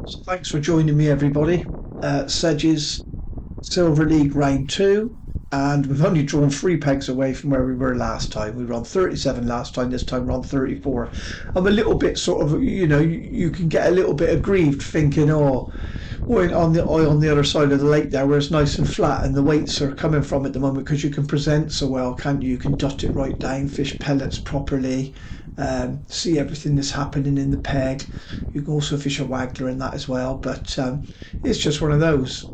So thanks for joining me, everybody. Sedges, Silver League Round 2, and we've only drawn 3 pegs away from where we were last time. We were on 37 last time, this time we're on 34. I'm a little bit sort of, you can get a little bit aggrieved thinking, we're on the other side of the lake there where it's nice and flat and the weights are coming from at the moment because you can present so well, can't you? You can dot it right down, fish pellets properly, see everything that's happening in the peg. You can also fish a waggler in that as well, but it's just one of those.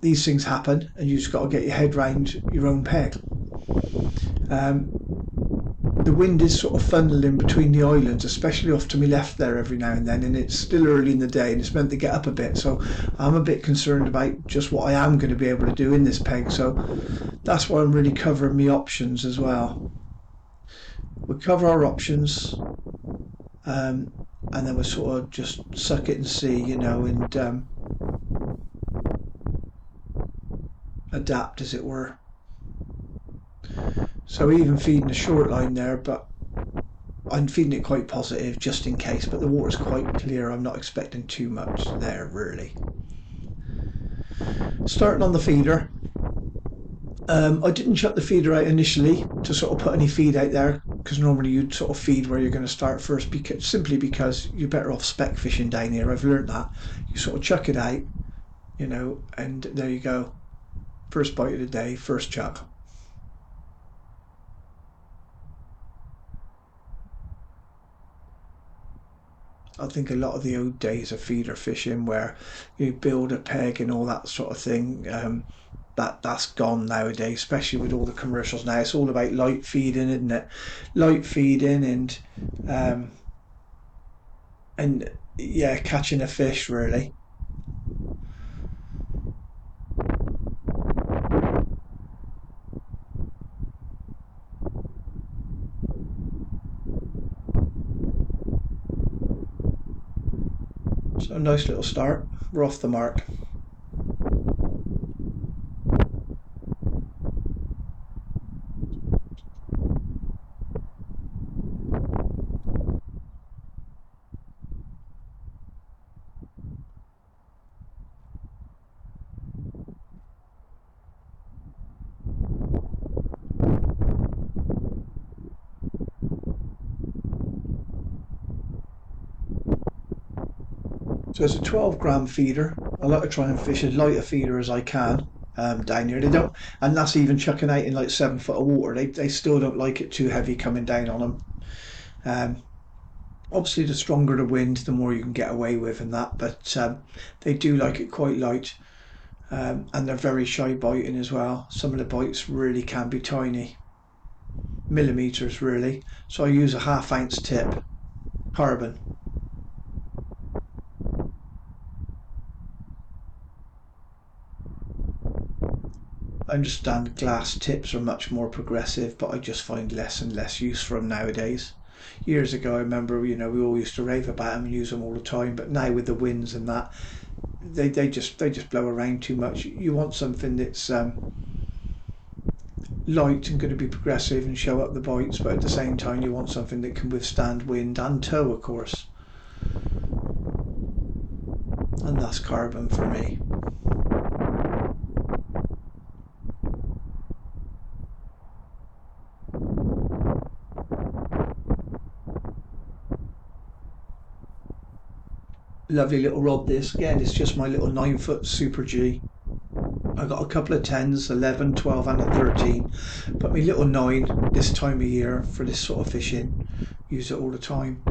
These things happen and you've just got to get your head round your own peg. The wind is sort of funneling between the islands, especially off to my left there every now and then, and it's still early in the day and it's meant to get up a bit, so I'm a bit concerned about just what I am going to be able to do in this peg, so that's why I'm really covering my options as well. We cover our options, and then we sort of just suck it and see, you know, and adapt, as it were. So even feeding a short line there, but I'm feeding it quite positive just in case, but the water's quite clear. I'm not expecting too much there really. Starting on the feeder, I didn't shut the feeder out initially to sort of put any feed out there, because normally you'd sort of feed where you're going to start first, simply because you're better off spec fishing down here. I've learned that. You sort of chuck it out, you know, and there you go. First bite of the day, first chuck. I think a lot of the old days of feeder fishing where you build a peg and all that sort of thing, that's gone nowadays, especially with all the commercials now. It's all about light feeding, isn't it? Light feeding um, and yeah, catching a fish really. So a nice little start. We're off the mark. So it's a 12 gram feeder. I like to try and fish as light a feeder as I can down here. They don't, and that's even chucking out in like 7 foot of water. They still don't like it too heavy coming down on them. Um, Obviously, the stronger the wind, the more you can get away with and that. But they do like it quite light, and they're very shy biting as well. Some of the bites really can be tiny, millimeters really. So I use a 1/2 ounce tip, carbon. I understand glass tips are much more progressive, but I just find less and less use for them nowadays. Years ago, I remember, you know, we all used to rave about them and use them all the time, but now with the winds and that, they just blow around too much. You want something that's light and going to be progressive and show up the bites, but at the same time, you want something that can withstand wind and tow, of course. And that's carbon for me. Lovely little rod this. Again, it's just my little 9 foot Super G. I got a couple of 10s, 11, 12 and a 13. But my little 9 this time of year for this sort of fishing. Use it all the time.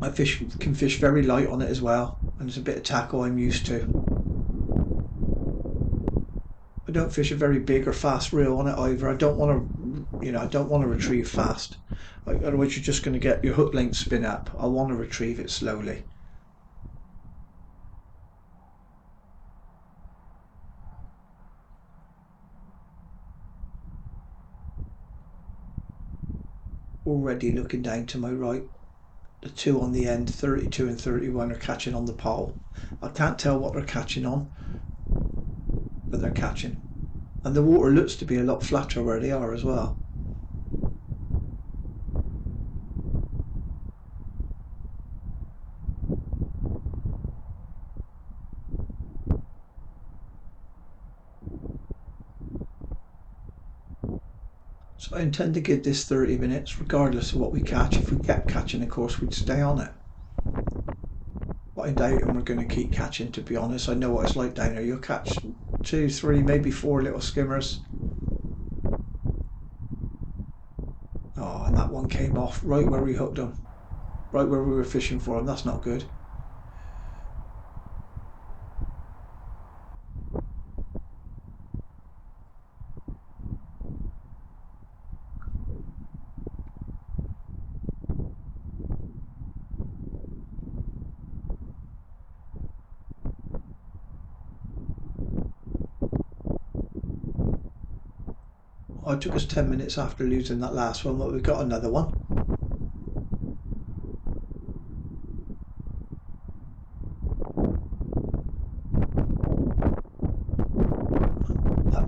I can fish very light on it as well. And it's a bit of tackle I'm used to. I don't fish a very big or fast reel on it either. I don't want to, I don't want to retrieve fast. Otherwise you're just going to get your hook length spin up. I want to retrieve it slowly. Already looking down to my right, the two on the end, 32 and 31, are catching on the pole. I can't tell what they're catching on, but they're catching. And the water looks to be a lot flatter where they are as well. So I intend to give this 30 minutes regardless of what we catch. If we kept catching, of course, we'd stay on it. But I doubt we're going to keep catching, to be honest. I know what it's like down there. You'll catch 2, 3, maybe 4 little skimmers. Oh, and that one came off right where we hooked them. Right where we were fishing for them. That's not good. Oh, it took us 10 minutes after losing that last one, but we got another one.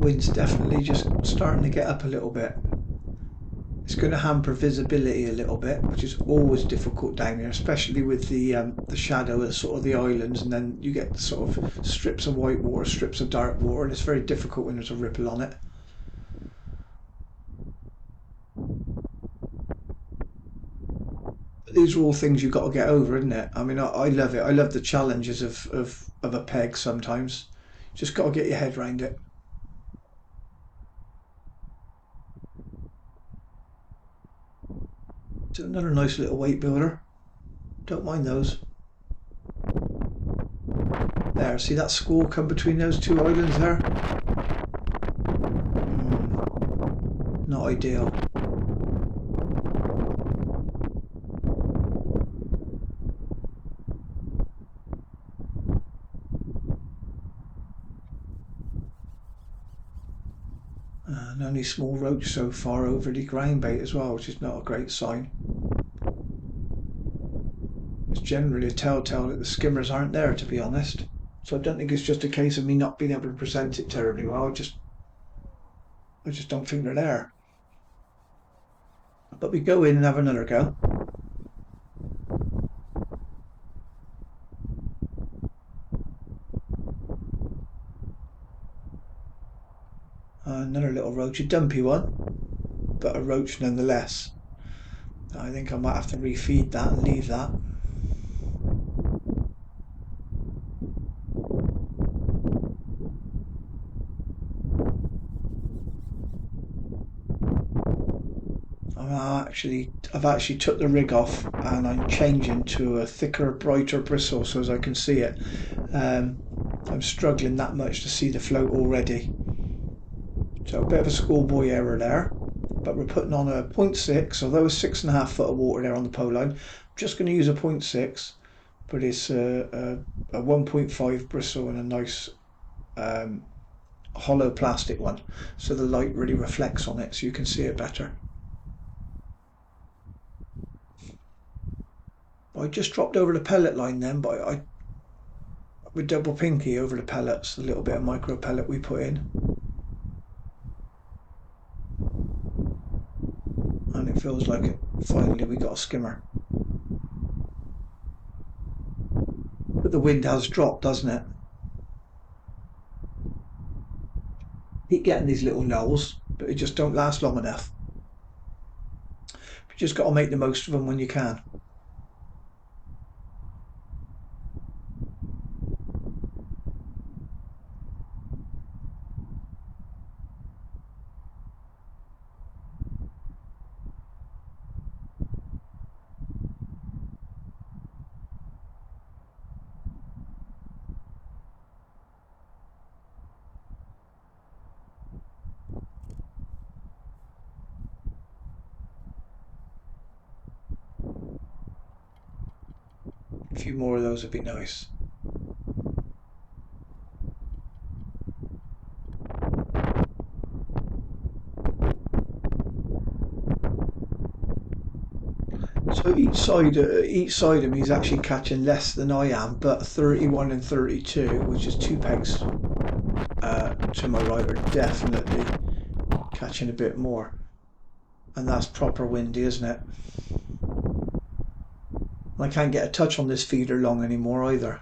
wind's definitely just starting to get up a little bit. It's going to hamper visibility a little bit, which is always difficult down here, especially with the shadow of sort of the islands, and then you get sort of strips of white water, strips of dark water, and it's very difficult when there's a ripple on it. But these are all things you've got to get over, isn't it? I mean, I love it. I love the challenges of a peg sometimes. Just got to get your head around it. So another nice little weight builder. Don't mind those. There, see that squall come between those two islands there? Not ideal. And only small roach so far over the ground bait as well, which is not a great sign. It's generally a telltale that the skimmers aren't there, to be honest. So I don't think it's just a case of me not being able to present it terribly well. I just don't think they're there. But we go in and have another go. Another little roach, a dumpy one, but a roach nonetheless. I think I might have to refeed that and leave that. I've actually took the rig off and I'm changing to a thicker, brighter bristle so as I can see it. I'm struggling that much to see the float already. So a bit of a schoolboy error there, but we're putting on a 0.6, although it's 6.5 foot of water there on the pole line. I'm just going to use a 0.6, but it's a 1.5 bristle and a nice hollow plastic one, so the light really reflects on it so you can see it better. I just dropped over the pellet line then, but I with double pinky over the pellets, the little bit of micro pellet we put in. And it feels like finally we got a skimmer. But the wind has dropped, doesn't it? Keep getting these little lulls, but they just don't last long enough. You just got to make the most of them when you can. A few more of those would be nice. So each side of me is actually catching less than I am, but 31 and 32, which is 2 pegs to my right, are definitely catching a bit more. And that's proper windy, isn't it? I can't get a touch on this feeder long anymore either.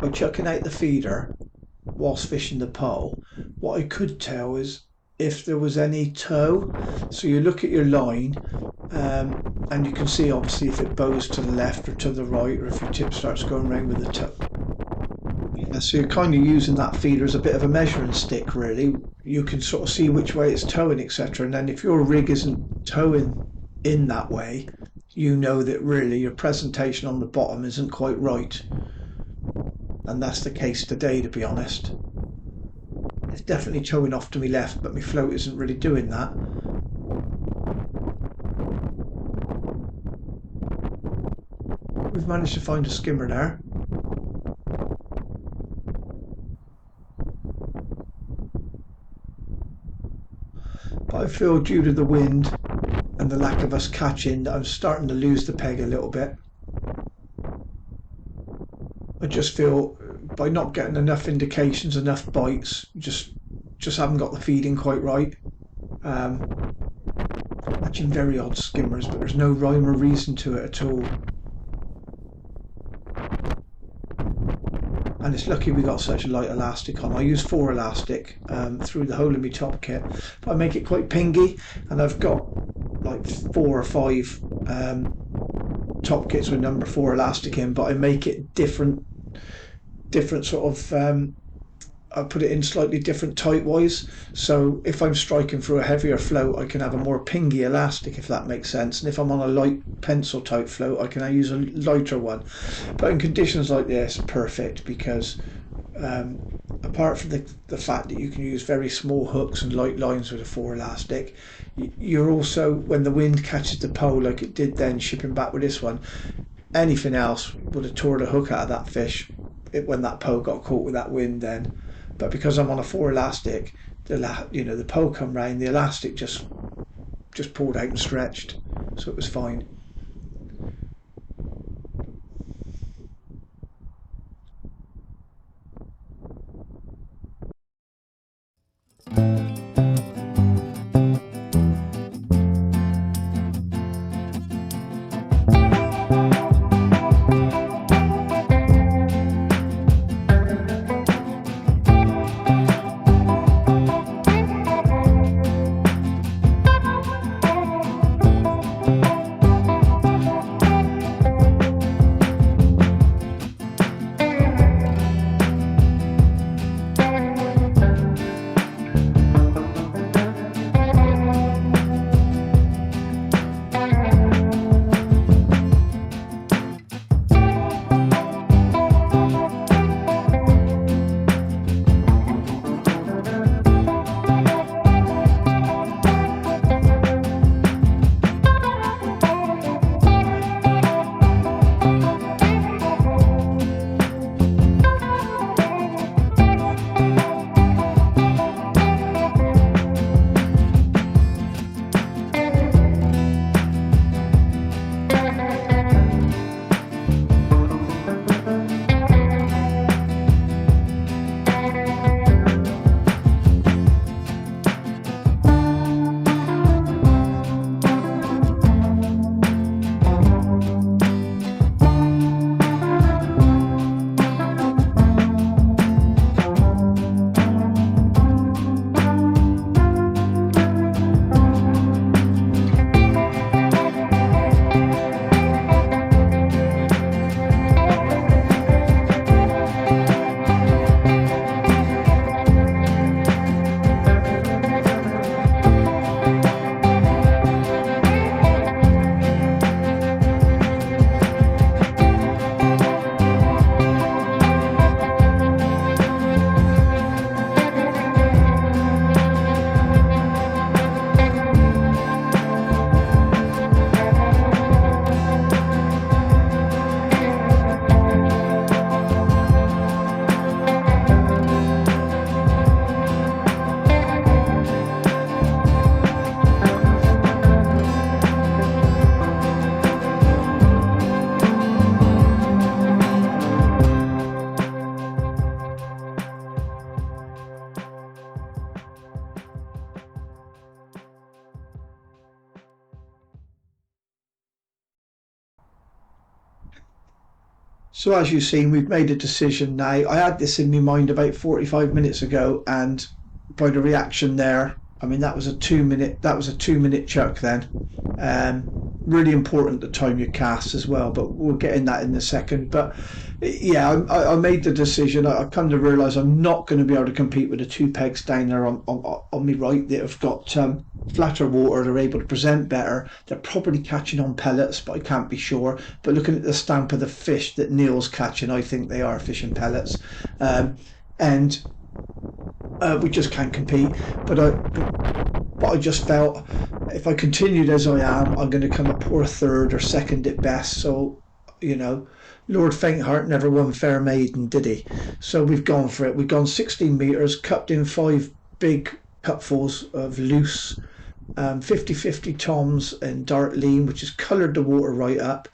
By chucking out the feeder whilst fishing the pole, what I could tell is if there was any tow. So you look at your line and you can see obviously if it bows to the left or to the right, or if your tip starts going round with the tow. So you're kind of using that feeder as a bit of a measuring stick, really. You can sort of see which way it's towing, etc. And then if your rig isn't towing in that way, you know that really your presentation on the bottom isn't quite right. And that's the case today, to be honest. It's definitely towing off to my left, but my float isn't really doing that. We've managed to find a skimmer there. But I feel due to the wind and the lack of us catching that I'm starting to lose the peg a little bit. I just feel by not getting enough indications, enough bites, just haven't got the feeding quite right. Um, Catching very odd skimmers, but there's no rhyme or reason to it at all. And it's lucky we got such a light elastic on. I use 4 elastic through the whole of my top kit, but I make it quite pingy, and I've got like 4 or 5 top kits with number 4 elastic in, but I make it different sort of I put it in slightly different tight wise, so if I'm striking through a heavier float I can have a more pingy elastic, if that makes sense, and if I'm on a light pencil type float I can use a lighter one. But in conditions like this, perfect, because apart from the fact that you can use very small hooks and light lines with a 4 elastic, you're also, when the wind catches the pole like it did then shipping back with this one, anything else would have tore the hook out of that fish when that pole got caught with that wind then. But because I'm on a 4 elastic, the pole come round, the elastic just pulled out and stretched, so it was fine. So as you've seen, we've made a decision now. I had this in my mind about 45 minutes ago, and by the reaction there, I mean that was a 2 minute chuck then. Really important the time you cast as well, but we'll get in that in a second. But yeah, I made the decision. I've come to realise I'm not going to be able to compete with the 2 pegs down there on me right that have got flatter water. They're able to present better. They're probably catching on pellets, but I can't be sure. But looking at the stamp of the fish that Neil's catching, I think they are fishing pellets. And we just can't compete. But I just felt if I continued as I am, I'm going to come a poor 3rd or 2nd at best. So, Lord Faintheart never won Fair Maiden, did he? So we've gone for it. We've gone 16 metres, cupped in 5 big cupfuls of loose 50-50 toms and dark lean, which has coloured the water right up.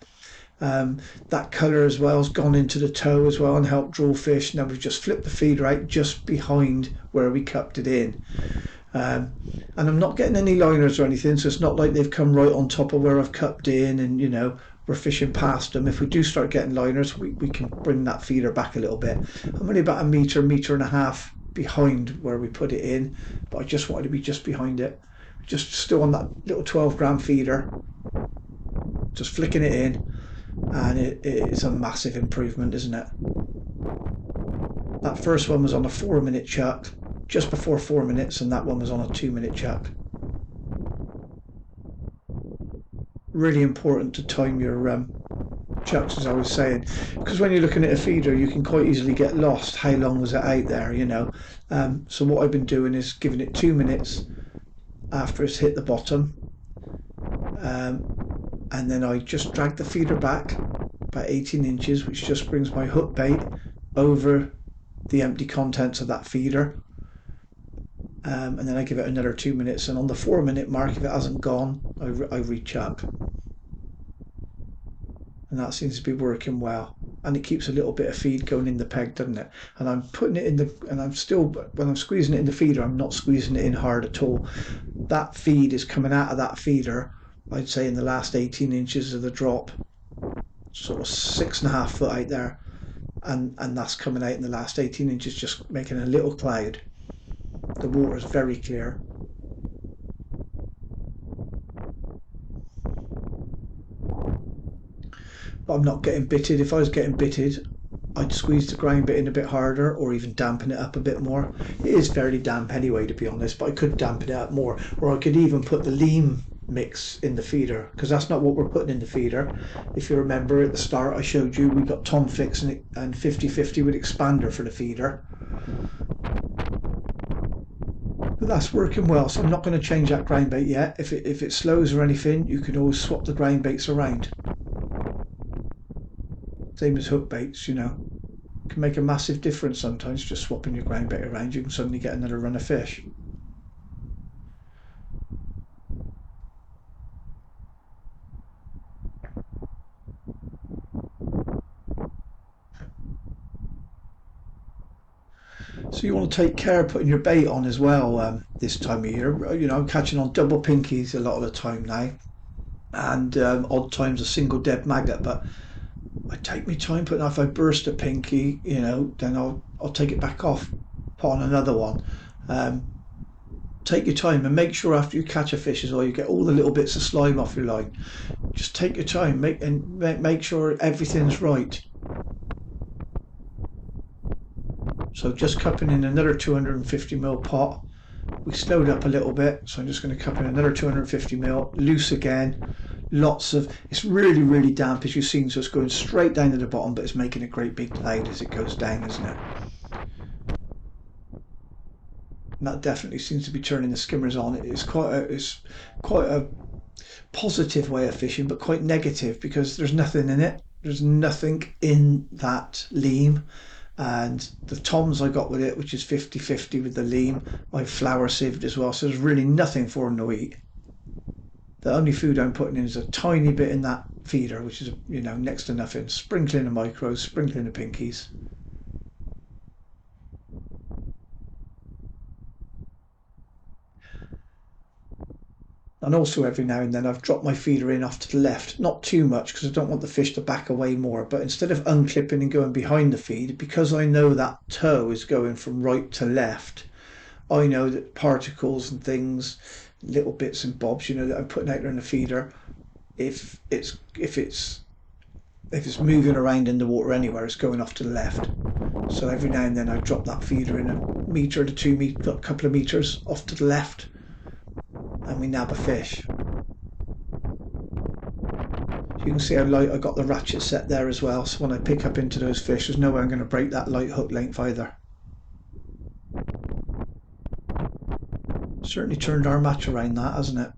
That colour as well has gone into the toe as well and helped draw fish. Now we've just flipped the feeder out just behind where we cupped it in. And I'm not getting any liners or anything, so it's not like they've come right on top of where I've cupped in and, you know, we're fishing past them. If we do start getting liners, we can bring that feeder back a little bit. I'm only about a metre and a half behind where we put it in, but I just wanted to be just behind it. Just still on that little 12-gram feeder, just flicking it in, and it is a massive improvement, isn't it? That first one was on a 4-minute chuck, just before 4 minutes, and that one was on a 2-minute chuck. Really important to time your chucks, as I was saying, because when you're looking at a feeder you can quite easily get lost. How long was it out there, you know? So what I've been doing is giving it 2 minutes after it's hit the bottom, and then I just drag the feeder back about 18 inches, which just brings my hook bait over the empty contents of that feeder, and then I give it another 2 minutes, and on the 4-minute mark, if it hasn't gone, I re-chuck, and that seems to be working well, and it keeps a little bit of feed going in the peg, doesn't it? And I'm putting it in the, and I'm still, when I'm squeezing it in the feeder, I'm not squeezing it in hard at all. That feed is coming out of that feeder, I'd say, in the last 18 inches of the drop, sort of 6.5 foot out there, and that's coming out in the last 18 inches, just making a little cloud. The water is very clear. But I'm not getting bitted. If I was getting bitted, I'd squeeze the grind bit in a bit harder, or even dampen it up a bit more. It is fairly damp anyway, to be honest, but I could dampen it up more, or I could even put the lean mix in the feeder, because that's not what we're putting in the feeder. If you remember at the start, I showed you we got Tom Fix and 50-50 with expander for the feeder. But that's working well, so I'm not going to change that grind bait yet. If it slows or anything, you can always swap the grind baits around. Same as hook baits, you know. Can make a massive difference sometimes, just swapping your grind bait around. You can suddenly get another run of fish. So you want to take care of putting your bait on as well this time of year. You know, I'm catching on double pinkies a lot of the time now, and odd times a single dead maggot, but I take my time putting. If I burst a pinky, you know, then I'll take it back off, put on another one. Take your time and make sure after you catch a fish as well, you get all the little bits of slime off your line. Just take your time, make sure everything's right. So just cupping in another 250ml pot. We slowed up a little bit, so I'm just going to cup in another 250ml, loose again. Lots of, it's really damp as you've seen, so it's going straight down to the bottom, but it's making a great big cloud as it goes down, isn't it? And that definitely seems to be turning the skimmers on. It's quite a positive way of fishing, but quite negative, because there's nothing in it. There's nothing in that leam. And the toms I got with it, which is 50-50 with the leam, I flour sieved as well, so there's really nothing for them to eat. The only food I'm putting in is a tiny bit in that feeder, which is, you know, next to nothing. Sprinkling the micros, sprinkling the pinkies. And also every now and then I've dropped my feeder in off to the left, not too much because I don't want the fish to back away more, but instead of unclipping and going behind the feed, because I know that toe is going from right to left, I know that particles and things, little bits and bobs, you know, that I'm putting out there in the feeder, if it's moving around in the water anywhere, it's going off to the left. So every now and then I drop that feeder in a metre to 2 metres, a couple of metres off to the left, and we nab a fish. You can see how light I got the ratchet set there as well, so when I pick up into those fish, there's no way I'm going to break that light hook length either. Certainly turned our match around, that, hasn't it?